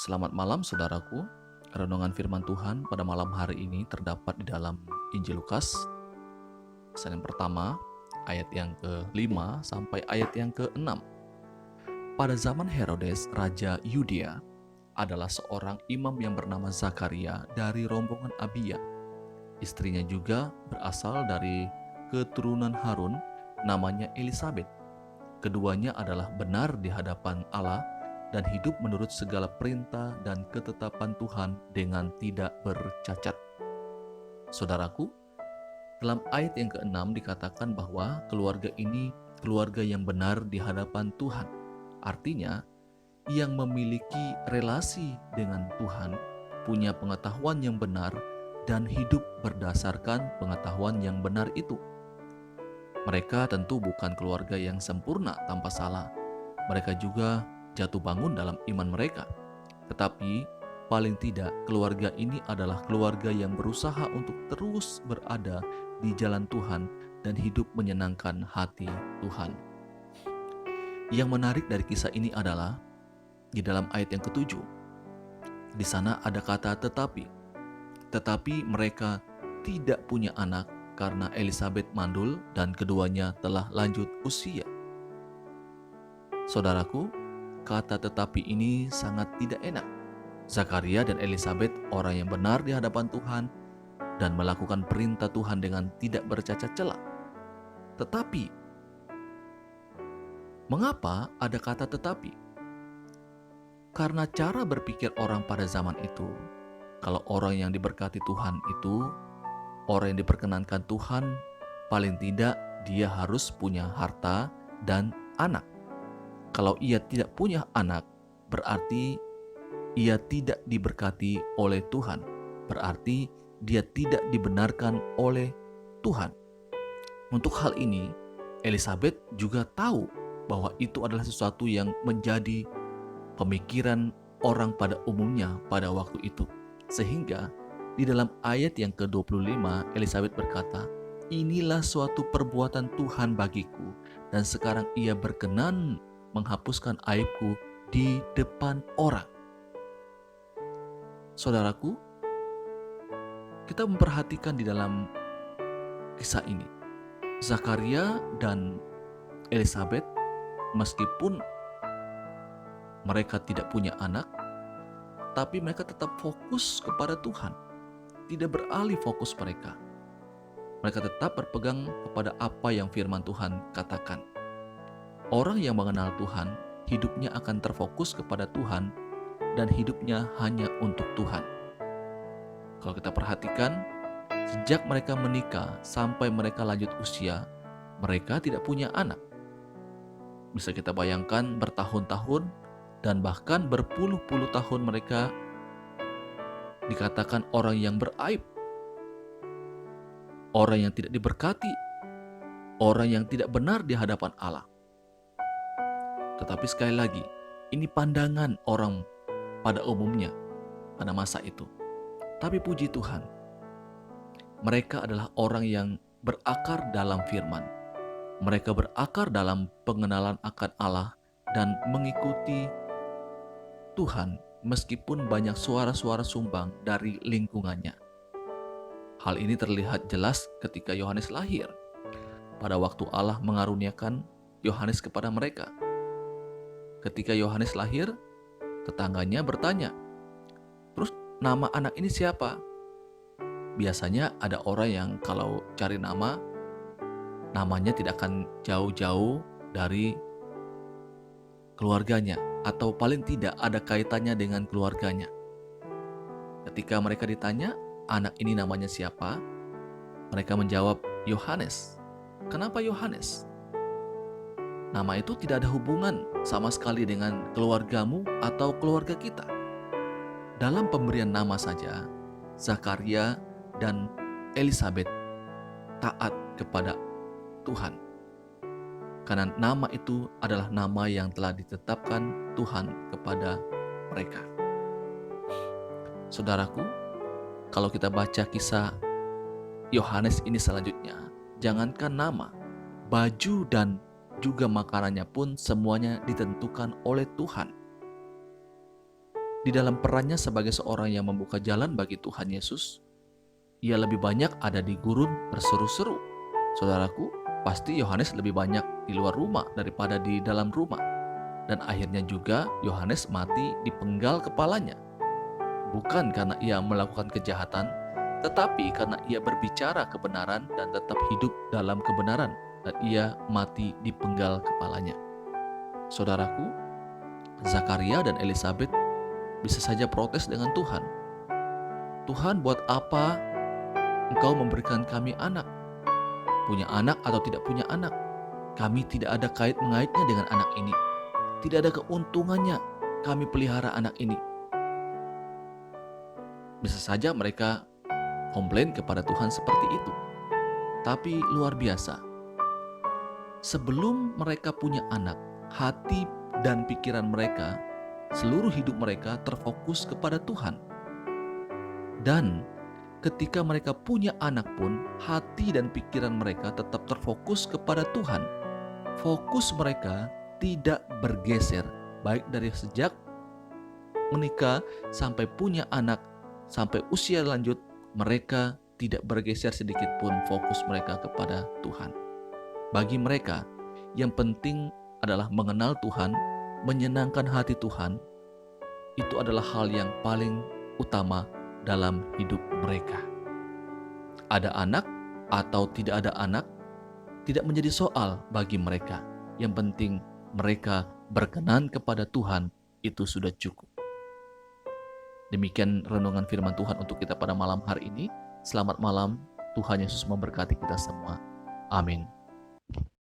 Selamat malam saudaraku. Renungan firman Tuhan pada malam hari ini terdapat di dalam Injil Lukas, pasal yang pertama, ayat yang ke-5 sampai ayat yang ke-6. Pada zaman Herodes, Raja Yudea, adalah seorang imam yang bernama Zakaria dari rombongan Abia. Istrinya juga berasal dari keturunan Harun, namanya Elisabet. Keduanya adalah benar di hadapan Allah dan hidup menurut segala perintah dan ketetapan Tuhan dengan tidak bercacat. Saudaraku, dalam ayat yang ke-6 dikatakan bahwa keluarga ini keluarga yang benar di hadapan Tuhan. Artinya, yang memiliki relasi dengan Tuhan, punya pengetahuan yang benar, dan hidup berdasarkan pengetahuan yang benar itu. Mereka tentu bukan keluarga yang sempurna tanpa salah. Mereka juga jatuh bangun dalam iman mereka. Tetapi paling tidak keluarga ini adalah keluarga yang berusaha untuk terus berada di jalan Tuhan dan hidup menyenangkan hati Tuhan. Yang menarik dari kisah ini adalah di dalam ayat yang ke-7. Di sana ada kata tetapi mereka tidak punya anak karena Elisabet mandul dan keduanya telah lanjut usia. Saudaraku, kata tetapi ini sangat tidak enak. Zakaria dan Elisabet orang yang benar di hadapan Tuhan dan melakukan perintah Tuhan dengan tidak bercacat celah. Tetapi, mengapa ada kata tetapi? Karena cara berpikir orang pada zaman itu, kalau orang yang diberkati Tuhan itu, orang yang diperkenankan Tuhan, paling tidak dia harus punya harta dan anak. Kalau ia tidak punya anak, berarti ia tidak diberkati oleh Tuhan. Berarti dia tidak dibenarkan oleh Tuhan. Untuk hal ini, Elisabet juga tahu bahwa itu adalah sesuatu yang menjadi pemikiran orang pada umumnya pada waktu itu. Sehingga di dalam ayat yang ke-25, Elisabet berkata, "Inilah suatu perbuatan Tuhan bagiku, dan sekarang ia berkenan menghapuskan aibku di depan orang." Saudaraku, kita memperhatikan di dalam kisah ini, Zakaria dan Elisabet, meskipun mereka tidak punya anak, tapi mereka tetap fokus kepada Tuhan. Tidak beralih fokus mereka. Mereka tetap berpegang kepada apa yang firman Tuhan katakan. Orang yang mengenal Tuhan, hidupnya akan terfokus kepada Tuhan dan hidupnya hanya untuk Tuhan. Kalau kita perhatikan, sejak mereka menikah sampai mereka lanjut usia, mereka tidak punya anak. Bisa kita bayangkan bertahun-tahun dan bahkan berpuluh-puluh tahun mereka dikatakan orang yang beraib, orang yang tidak diberkati, orang yang tidak benar di hadapan Allah. Tetapi sekali lagi, ini pandangan orang pada umumnya pada masa itu. Tapi puji Tuhan, mereka adalah orang yang berakar dalam firman. Mereka berakar dalam pengenalan akan Allah dan mengikuti Tuhan meskipun banyak suara-suara sumbang dari lingkungannya. Hal ini terlihat jelas ketika Yohanes lahir. Pada waktu Allah mengaruniakan Yohanes kepada mereka. Ketika Yohanes lahir, tetangganya bertanya, "Terus nama anak ini siapa?" Biasanya ada orang yang kalau cari nama, namanya tidak akan jauh-jauh dari keluarganya, atau paling tidak ada kaitannya dengan keluarganya. Ketika mereka ditanya, anak ini namanya siapa? Mereka menjawab, Yohanes. Kenapa Yohanes? Nama itu tidak ada hubungan sama sekali dengan keluargamu atau keluarga kita. Dalam pemberian nama saja, Zakaria dan Elisabet taat kepada Tuhan. Karena nama itu adalah nama yang telah ditetapkan Tuhan kepada mereka. Saudaraku, kalau kita baca kisah Yohanes ini selanjutnya, jangankan nama, baju dan juga makanannya pun semuanya ditentukan oleh Tuhan. di dalam perannya sebagai seorang yang membuka jalan bagi Tuhan Yesus, ia lebih banyak ada di gurun berseru-seru. Saudaraku, pasti Yohanes lebih banyak di luar rumah daripada di dalam rumah. Dan akhirnya juga Yohanes mati dipenggal kepalanya. Bukan karena ia melakukan kejahatan, tetapi karena ia berbicara kebenaran dan tetap hidup dalam kebenaran, dan ia mati dipenggal kepalanya. Saudaraku, Zakaria dan Elizabeth bisa saja protes dengan Tuhan. Tuhan, buat apa Engkau memberikan kami anak? Punya anak atau tidak punya anak, kami tidak ada kait-mengaitnya dengan anak ini. Tidak ada keuntungannya kami pelihara anak ini. Bisa saja mereka komplain kepada Tuhan seperti itu. Tapi luar biasa, sebelum mereka punya anak, hati dan pikiran mereka, seluruh hidup mereka terfokus kepada Tuhan. Dan ketika mereka punya anak pun, hati dan pikiran mereka tetap terfokus kepada Tuhan. Fokus mereka tidak bergeser, baik dari sejak menikah sampai punya anak, sampai usia lanjut, mereka tidak bergeser sedikit pun fokus mereka kepada Tuhan. Bagi mereka, yang penting adalah mengenal Tuhan, menyenangkan hati Tuhan. Itu adalah hal yang paling utama dalam hidup mereka. Ada anak atau tidak ada anak, tidak menjadi soal bagi mereka. Yang penting mereka berkenan kepada Tuhan, itu sudah cukup. Demikian renungan firman Tuhan untuk kita pada malam hari ini. Selamat malam, Tuhan Yesus memberkati kita semua. Amin.